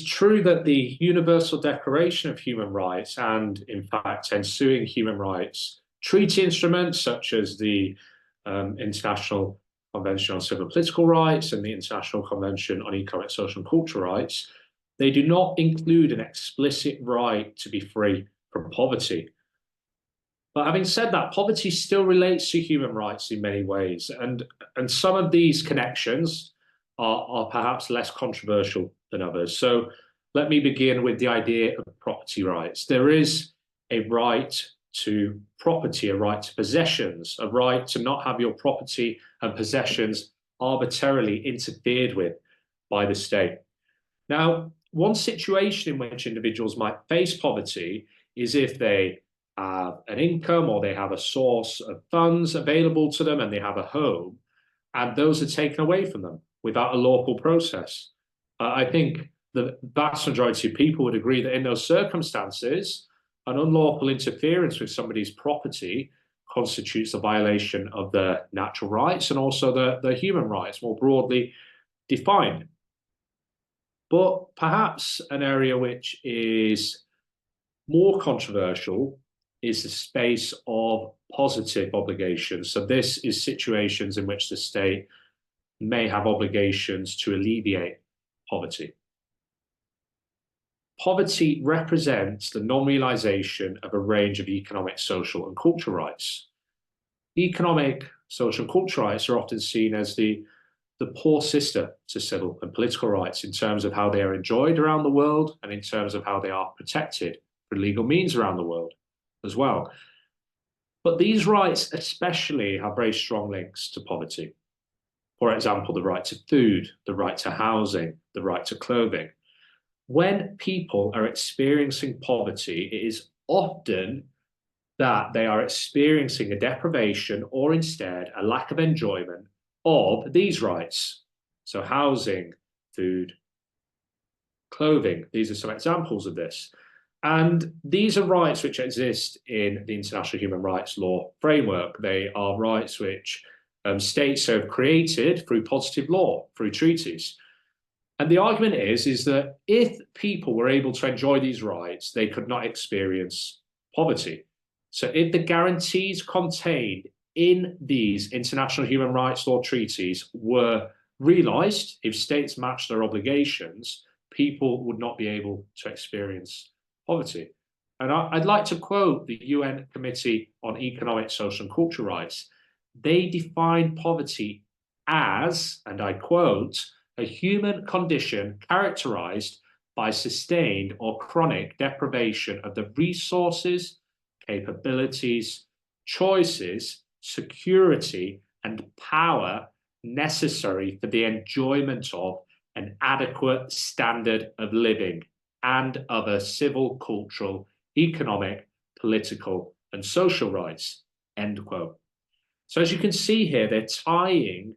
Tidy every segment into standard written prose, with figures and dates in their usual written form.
true that the Universal Declaration of Human Rights and, in fact, ensuing human rights treaty instruments such as the International Convention on Civil and Political Rights and the International Convention on Economic, Social and Cultural Rights, they do not include an explicit right to be free from poverty. But having said that, poverty still relates to human rights in many ways, and some of these connections are perhaps less controversial than others. So let me begin with the idea of property rights. There is a right to property, a right to possessions, a right to not have your property and possessions arbitrarily interfered with by the state. Now, one situation in which individuals might face poverty is if they have an income or they have a source of funds available to them and they have a home, and those are taken away from them without a lawful process. I think the vast majority of people would agree that in those circumstances, an unlawful interference with somebody's property constitutes a violation of their natural rights and also their human rights, more broadly defined. But perhaps an area which is more controversial is the space of positive obligations. So this is situations in which the state may have obligations to alleviate poverty. Poverty represents the non-realization of a range of economic, social, and cultural rights. Economic, social, and cultural rights are often seen as the poor sister to civil and political rights in terms of how they are enjoyed around the world and in terms of how they are protected through legal means around the world as well. But these rights especially have very strong links to poverty. For example, the right to food, the right to housing, the right to clothing. When people are experiencing poverty, it is often that they are experiencing a deprivation or instead a lack of enjoyment of these rights. So housing, food, clothing, these are some examples of this. And these are rights which exist in the international human rights law framework. They are rights which states have created through positive law, through treaties. And the argument is that if people were able to enjoy these rights, they could not experience poverty. So if the guarantees contained in these international human rights law treaties were realized, if states matched their obligations, people would not be able to experience poverty. And I'd like to quote the UN Committee on Economic, Social and Cultural Rights. They define poverty as, and I quote, a human condition characterized by sustained or chronic deprivation of the resources, capabilities, choices, security, and power necessary for the enjoyment of an adequate standard of living and other civil, cultural, economic, political, and social rights, end quote. So as you can see here, they're tying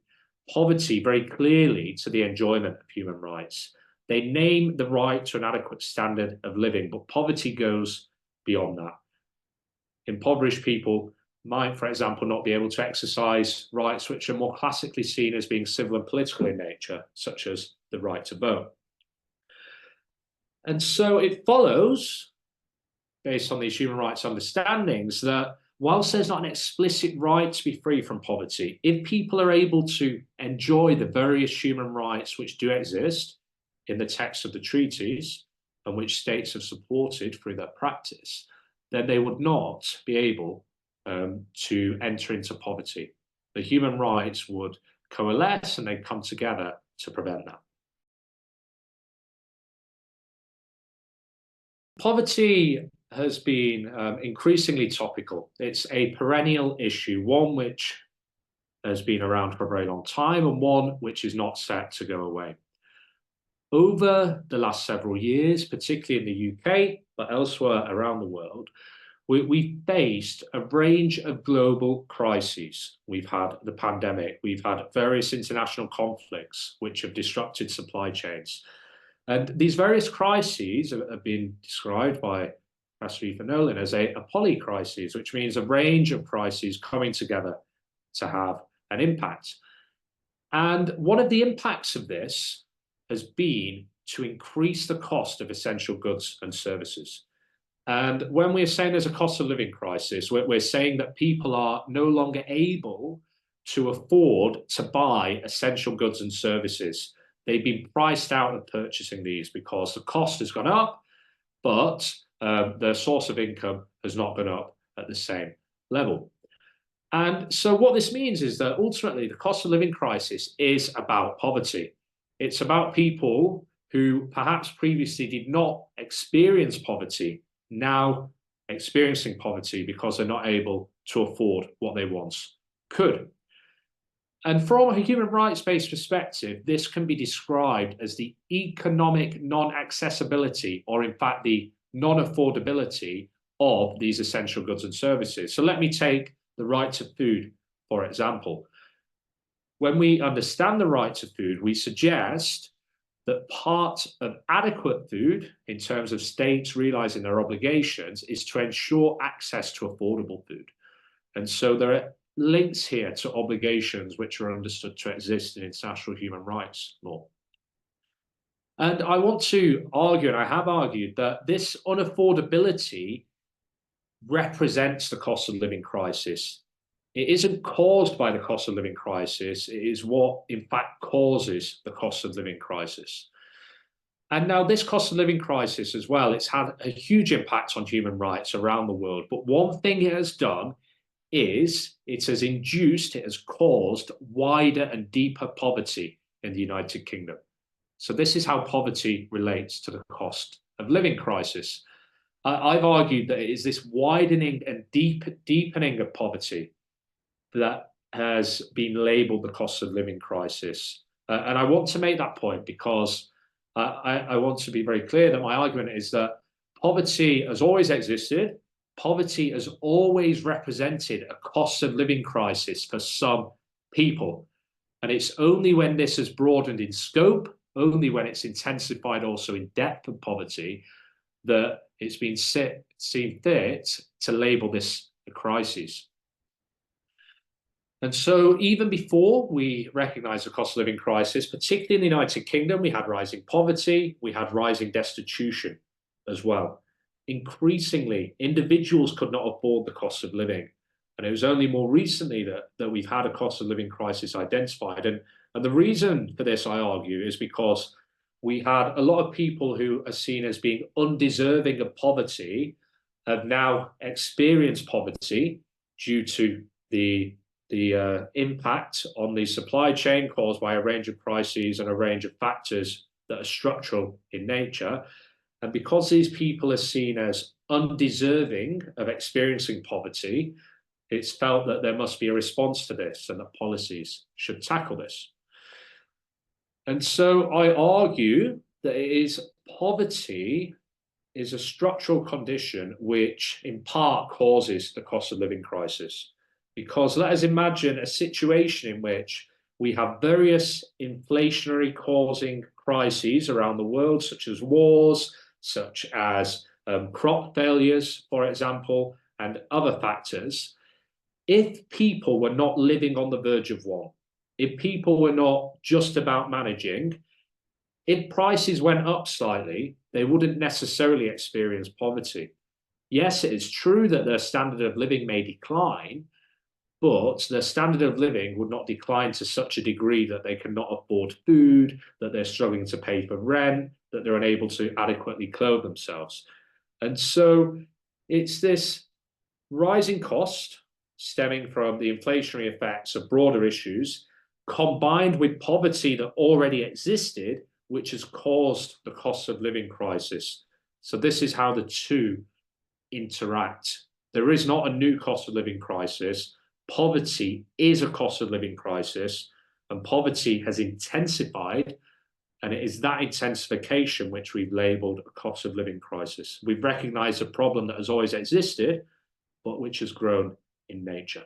poverty very clearly to the enjoyment of human rights. They name the right to an adequate standard of living, but poverty goes beyond that. Impoverished people might, for example, not be able to exercise rights which are more classically seen as being civil and political in nature, such as the right to vote. And so it follows, based on these human rights understandings, that whilst there's not an explicit right to be free from poverty, if people are able to enjoy the various human rights which do exist in the text of the treaties and which states have supported through their practice, then they would not be able to enter into poverty. The human rights would coalesce and they'd come together to prevent that. Poverty has been increasingly topical. It's a perennial issue, one which has been around for a very long time and one which is not set to go away. Over the last several years, particularly in the UK, but elsewhere around the world, we faced a range of global crises. We've had the pandemic, we've had various international conflicts which have disrupted supply chains. And these various crises have been described by Professor Aoife Nolan as a polycrisis, which means a range of crises coming together to have an impact. And one of the impacts of this has been to increase the cost of essential goods and services. And when we're saying there's a cost of living crisis, we're saying that people are no longer able to afford to buy essential goods and services. They've been priced out of purchasing these because the cost has gone up, but their source of income has not gone up at the same level. And so what this means is that ultimately the cost of living crisis is about poverty. It's about people who perhaps previously did not experience poverty, now experiencing poverty because they're not able to afford what they once could. And from a human rights-based perspective, this can be described as the economic non-accessibility, or in fact, the non-affordability of these essential goods and services. So let me take the right to food, for example. When we understand the right to food, we suggest that part of adequate food, in terms of states realizing their obligations, is to ensure access to affordable food. And so there are links here to obligations which are understood to exist in international human rights law. And I want to argue, and I have argued, that this unaffordability represents the cost of living crisis. It isn't caused by the cost of living crisis, it is what in fact causes the cost of living crisis. And now this cost of living crisis as well, it's had a huge impact on human rights around the world. But one thing it has done is it has caused wider and deeper poverty in the United Kingdom. So this is how poverty relates to the cost of living crisis. I've argued that it is this widening and deepening of poverty that has been labeled the cost of living crisis. And I want to make that point because I want to be very clear that my argument is that poverty has always existed. Poverty has always represented a cost of living crisis for some people. And it's only when this has broadened in scope, only when it's intensified also in depth of poverty, that it's been seen fit to label this a crisis. And so even before we recognize the cost of living crisis, particularly in the United Kingdom, we had rising poverty, we had rising destitution as well. Increasingly, individuals could not afford the cost of living. And it was only more recently that we've had a cost of living crisis identified. And the reason for this, I argue, is because we had a lot of people who are seen as being undeserving of poverty have now experienced poverty due to the impact on the supply chain caused by a range of crises and a range of factors that are structural in nature. And because these people are seen as undeserving of experiencing poverty, it's felt that there must be a response to this and that policies should tackle this. And so I argue that poverty is a structural condition which in part causes the cost of living crisis. Because let us imagine a situation in which we have various inflationary causing crises around the world, such as wars, such as crop failures, for example, and other factors. If people were not living on the verge of one, if people were not just about managing, if prices went up slightly, they wouldn't necessarily experience poverty. Yes, it is true that their standard of living may decline, but their standard of living would not decline to such a degree that they cannot afford food, that they're struggling to pay for rent, that they're unable to adequately clothe themselves. And so it's this rising cost stemming from the inflationary effects of broader issues, combined with poverty that already existed, which has caused the cost of living crisis. So this is how the two interact. There is not a new cost of living crisis. Poverty is a cost of living crisis, and poverty has intensified, and it is that intensification which we've labeled a cost of living crisis. We've recognized a problem that has always existed, but which has grown in nature.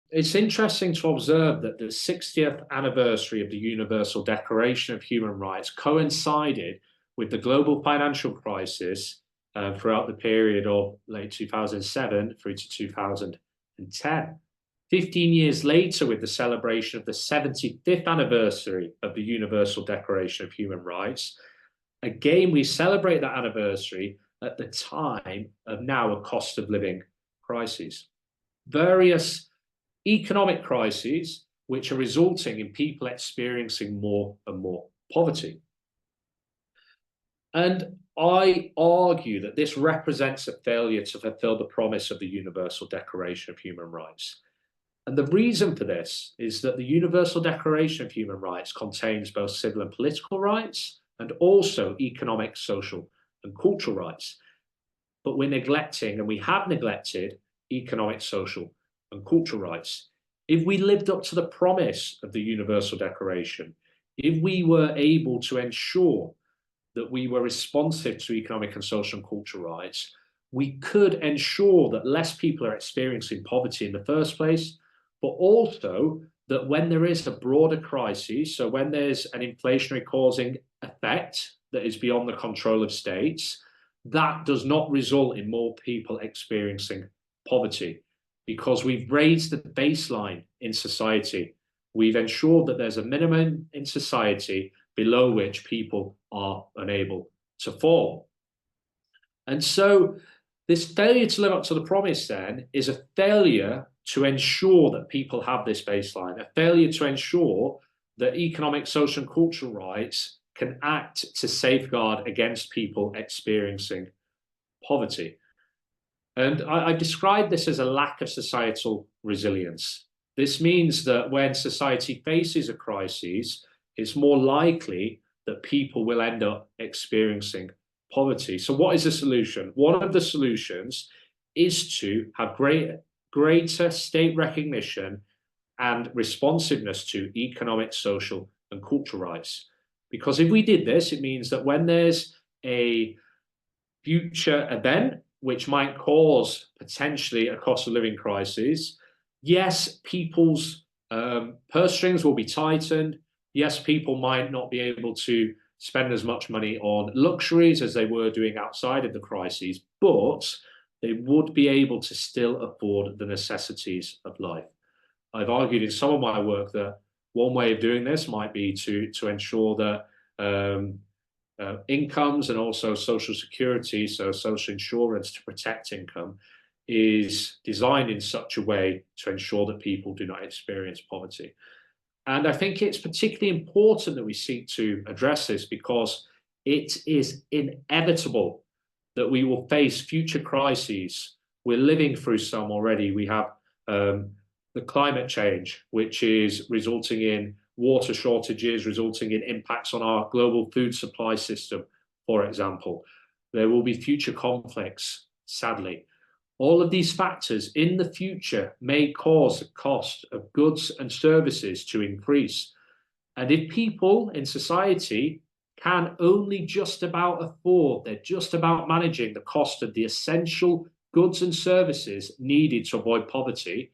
It's interesting to observe that the 60th anniversary of the Universal Declaration of Human Rights coincided with the global financial crisis throughout the period of late 2007 through to 2010. 15 years later, with the celebration of the 75th anniversary of the Universal Declaration of Human Rights, again, we celebrate that anniversary at the time of now a cost of living crisis. Various economic crises which are resulting in people experiencing more and more poverty. And I argue that this represents a failure to fulfill the promise of the Universal Declaration of Human Rights. And the reason for this is that the Universal Declaration of Human Rights contains both civil and political rights and also economic, social, and cultural rights. But we're neglecting, and we have neglected, economic, social, and cultural rights. If we lived up to the promise of the Universal Declaration, if we were able to ensure that we were responsive to economic and social and cultural rights, we could ensure that less people are experiencing poverty in the first place, but also that when there is a broader crisis, so when there's an inflationary causing effect that is beyond the control of states, that does not result in more people experiencing poverty, because we've raised the baseline in society. We've ensured that there's a minimum in society below which people are unable to fall. And so this failure to live up to the promise then is a failure to ensure that people have this baseline, a failure to ensure that economic, social, and cultural rights can act to safeguard against people experiencing poverty. And I describe this as a lack of societal resilience. This means that when society faces a crisis, it's more likely that people will end up experiencing poverty. So what is the solution? One of the solutions is to have greater state recognition and responsiveness to economic, social, and cultural rights. Because if we did this, it means that when there's a future event which might cause potentially a cost of living crisis, yes, people's purse strings will be tightened. Yes, people might not be able to spend as much money on luxuries as they were doing outside of the crises, but they would be able to still afford the necessities of life. I've argued in some of my work that one way of doing this might be to ensure that incomes and also social security, so social insurance to protect income, is designed in such a way to ensure that people do not experience poverty. And I think it's particularly important that we seek to address this because it is inevitable that we will face future crises. We're living through some already. We have the climate change, which is resulting in water shortages, resulting in impacts on our global food supply system, for example. There will be future conflicts, sadly. All of these factors in the future may cause the cost of goods and services to increase. And if people in society can only just about afford, they're just about managing the cost of the essential goods and services needed to avoid poverty,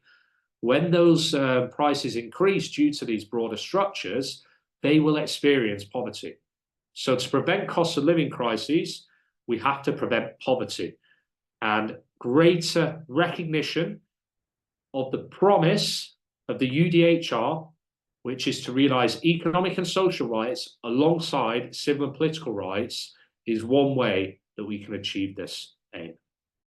when those prices increase due to these broader structures, they will experience poverty. So to prevent cost of living crises, we have to prevent poverty. And greater recognition of the promise of the UDHR, which is to realize economic and social rights alongside civil and political rights, is one way that we can achieve this aim.